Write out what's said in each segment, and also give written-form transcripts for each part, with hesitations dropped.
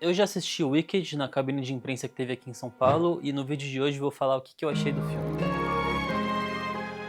Eu já assisti o Wicked na cabine de imprensa que teve aqui em São Paulo e no vídeo de hoje vou falar o que eu achei do filme.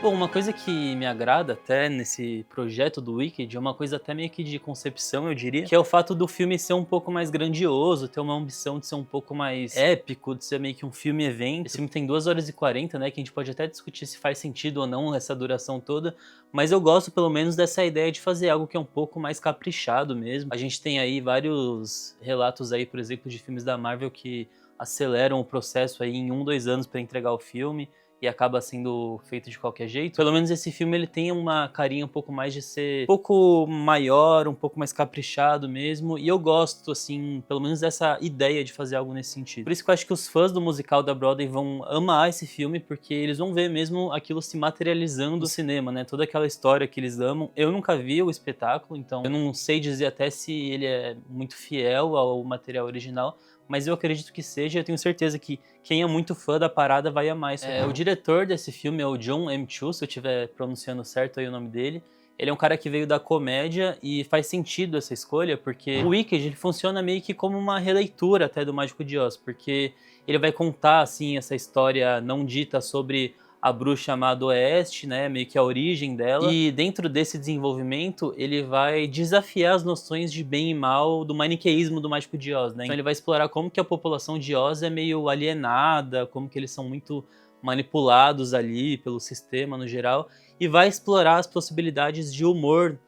Bom, uma coisa que me agrada até nesse projeto do Wicked é uma coisa até meio que de concepção, eu diria, que é o fato do filme ser um pouco mais grandioso, ter uma ambição de ser um pouco mais épico, de ser meio que um filme-evento. Esse filme tem 2 horas e 40, né, que a gente pode até discutir se faz sentido ou não essa duração toda, mas eu gosto pelo menos dessa ideia de fazer algo que é um pouco mais caprichado mesmo. A gente tem aí vários relatos aí, por exemplo, de filmes da Marvel que aceleram o processo aí em 1, 2 anos para entregar o filme e acaba sendo feito de qualquer jeito. Pelo menos esse filme ele tem uma carinha um pouco mais de ser um pouco maior, um pouco mais caprichado mesmo, e eu gosto, assim, pelo menos dessa ideia de fazer algo nesse sentido. Por isso que eu acho que os fãs do musical da Broadway vão amar esse filme, porque eles vão ver mesmo aquilo se materializando no cinema, né? Toda aquela história que eles amam. Eu nunca vi o espetáculo, então eu não sei dizer até se ele é muito fiel ao material original, mas eu acredito que seja, eu tenho certeza que quem é muito fã da parada vai amar isso. O diretor desse filme é o John M. Chu, se eu estiver pronunciando certo aí o nome dele. Ele é um cara que veio da comédia e faz sentido essa escolha, porque o Wicked ele funciona meio que como uma releitura até do Mágico de Oz, porque ele vai contar, assim, essa história não dita sobre a bruxa amada Oeste, né, meio que a origem dela, e dentro desse desenvolvimento ele vai desafiar as noções de bem e mal do maniqueísmo do Mágico de Oz, né? Então ele vai explorar como que a população de Oz é meio alienada, como que eles são muito manipulados ali pelo sistema no geral, e vai explorar as possibilidades de humor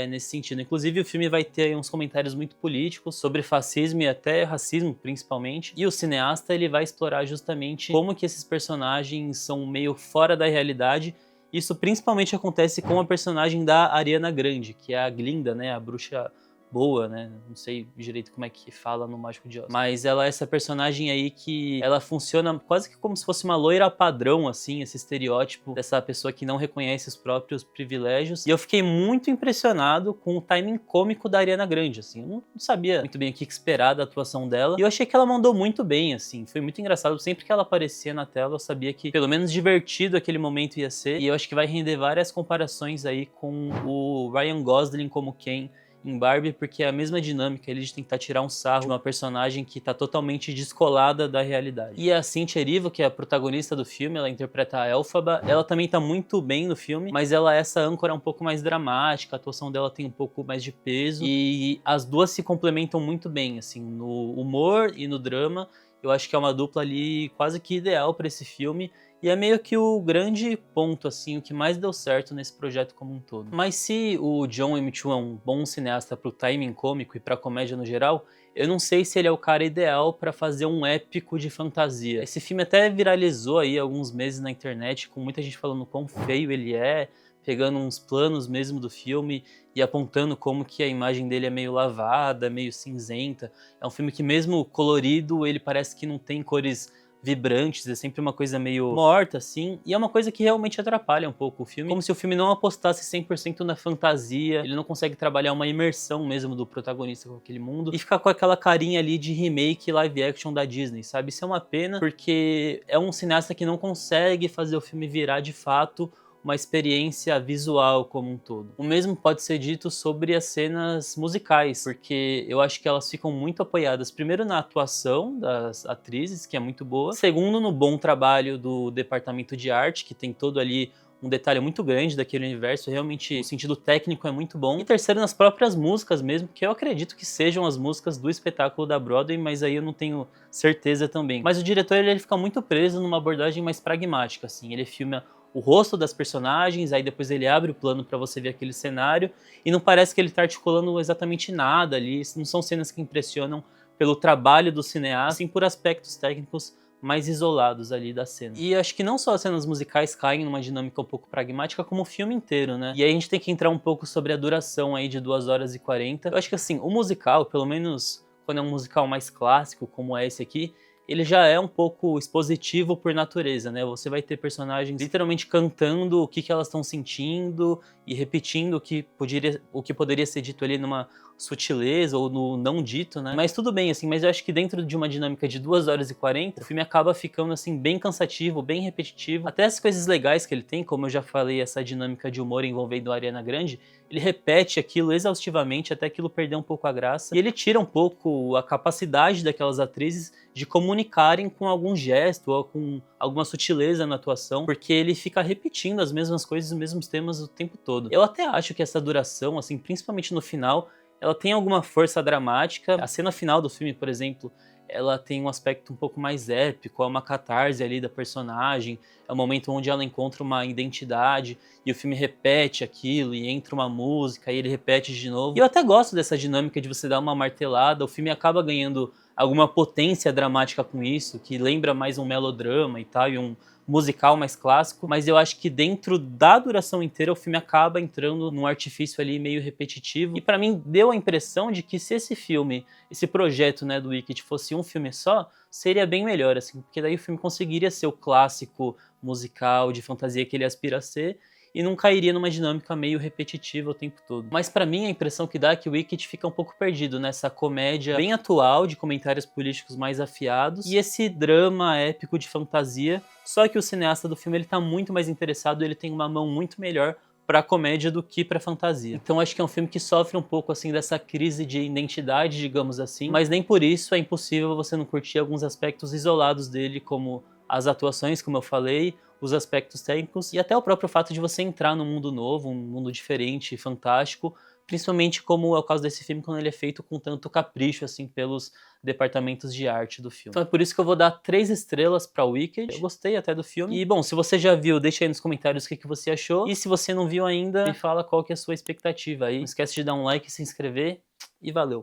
nesse sentido. Inclusive o filme vai ter uns comentários muito políticos sobre fascismo e até racismo principalmente, e o cineasta ele vai explorar justamente como que esses personagens são meio fora da realidade. Isso principalmente acontece com a personagem da Ariana Grande, que é a Glinda, né, a bruxa boa, né? Não sei direito como é que fala no Mágico de Oz. Mas ela é essa personagem aí que ela funciona quase que como se fosse uma loira padrão, assim, esse estereótipo dessa pessoa que não reconhece os próprios privilégios. E eu fiquei muito impressionado com o timing cômico da Ariana Grande, assim. Eu não sabia muito bem o que esperar da atuação dela. E eu achei que ela mandou muito bem, assim. Foi muito engraçado. Sempre que ela aparecia na tela, eu sabia que pelo menos divertido aquele momento ia ser. E eu acho que vai render várias comparações aí com o Ryan Gosling como Ken em Barbie, porque é a mesma dinâmica ali de tentar tirar um sarro de uma personagem que tá totalmente descolada da realidade. E a Cynthia Erivo, que é a protagonista do filme, ela interpreta a Elphaba, ela também tá muito bem no filme, mas ela é essa âncora um pouco mais dramática, a atuação dela tem um pouco mais de peso, e as duas se complementam muito bem, assim, no humor e no drama. Eu acho que é uma dupla ali quase que ideal para esse filme. E é meio que o grande ponto, assim, o que mais deu certo nesse projeto como um todo. Mas se o John M. Chu é um bom cineasta pro timing cômico e pra comédia no geral, eu não sei se ele é o cara ideal pra fazer um épico de fantasia. Esse filme até viralizou aí alguns meses na internet, com muita gente falando quão feio ele é, pegando uns planos mesmo do filme e apontando como que a imagem dele é meio lavada, meio cinzenta. É um filme que mesmo colorido, ele parece que não tem cores vibrantes, é sempre uma coisa meio morta, assim, e é uma coisa que realmente atrapalha um pouco o filme, como se o filme não apostasse 100% na fantasia, ele não consegue trabalhar uma imersão mesmo do protagonista com aquele mundo, e ficar com aquela carinha ali de remake live action da Disney, sabe? Isso é uma pena, porque é um cineasta que não consegue fazer o filme virar de fato uma experiência visual como um todo. O mesmo pode ser dito sobre as cenas musicais, porque eu acho que elas ficam muito apoiadas, primeiro na atuação das atrizes, que é muito boa, segundo no bom trabalho do departamento de arte, que tem todo ali um detalhe muito grande daquele universo, realmente o sentido técnico é muito bom. E terceiro, nas próprias músicas mesmo, que eu acredito que sejam as músicas do espetáculo da Broadway, mas aí eu não tenho certeza também. Mas o diretor ele fica muito preso numa abordagem mais pragmática, assim, ele filma o rosto das personagens, aí depois ele abre o plano pra você ver aquele cenário, e não parece que ele tá articulando exatamente nada ali, não são cenas que impressionam pelo trabalho do cineasta, sim por aspectos técnicos mais isolados ali da cena. E acho que não só as cenas musicais caem numa dinâmica um pouco pragmática, como o filme inteiro, né? E aí a gente tem que entrar um pouco sobre a duração aí de 2 horas e 40. Eu acho que assim, o musical, pelo menos quando é um musical mais clássico, como é esse aqui, ele já é um pouco expositivo por natureza, né? Você vai ter personagens literalmente cantando o que elas estão sentindo e repetindo o que poderia ser dito ali numa sutileza ou no não dito, né? Mas tudo bem, assim, mas eu acho que dentro de uma dinâmica de 2 horas e 40, o filme acaba ficando, assim, bem cansativo, bem repetitivo. Até as coisas legais que ele tem, como eu já falei, essa dinâmica de humor envolvendo a Ariana Grande, ele repete aquilo exaustivamente até aquilo perder um pouco a graça. E ele tira um pouco a capacidade daquelas atrizes de comunicarem com algum gesto ou com alguma sutileza na atuação, porque ele fica repetindo as mesmas coisas, os mesmos temas o tempo todo. Eu até acho que essa duração, assim, principalmente no final, ela tem alguma força dramática. A cena final do filme, por exemplo, ela tem um aspecto um pouco mais épico, é uma catarse ali da personagem, é um momento onde ela encontra uma identidade e o filme repete aquilo e entra uma música e ele repete de novo. E eu até gosto dessa dinâmica de você dar uma martelada, o filme acaba ganhando alguma potência dramática com isso, que lembra mais um melodrama e tal, e um musical mais clássico, mas eu acho que dentro da duração inteira o filme acaba entrando num artifício ali meio repetitivo, e pra mim deu a impressão de que se esse filme, esse projeto, né, do Wicked fosse um filme só, seria bem melhor, assim, porque daí o filme conseguiria ser o clássico musical de fantasia que ele aspira a ser, e não cairia numa dinâmica meio repetitiva o tempo todo. Mas pra mim a impressão que dá é que o Wicked fica um pouco perdido nessa comédia bem atual, de comentários políticos mais afiados, e esse drama épico de fantasia, só que o cineasta do filme ele tá muito mais interessado, ele tem uma mão muito melhor pra comédia do que pra fantasia. Então acho que é um filme que sofre um pouco assim dessa crise de identidade, digamos assim, mas nem por isso é impossível você não curtir alguns aspectos isolados dele, como as atuações, como eu falei, os aspectos técnicos e até o próprio fato de você entrar num mundo novo, um mundo diferente, fantástico, principalmente como é o caso desse filme quando ele é feito com tanto capricho assim pelos departamentos de arte do filme. Então é por isso que eu vou dar 3 estrelas pra Wicked. Eu gostei até do filme. E bom, se você já viu, deixa aí nos comentários o que você achou. E se você não viu ainda, me fala qual que é a sua expectativa aí. Não esquece de dar um like, se inscrever e valeu!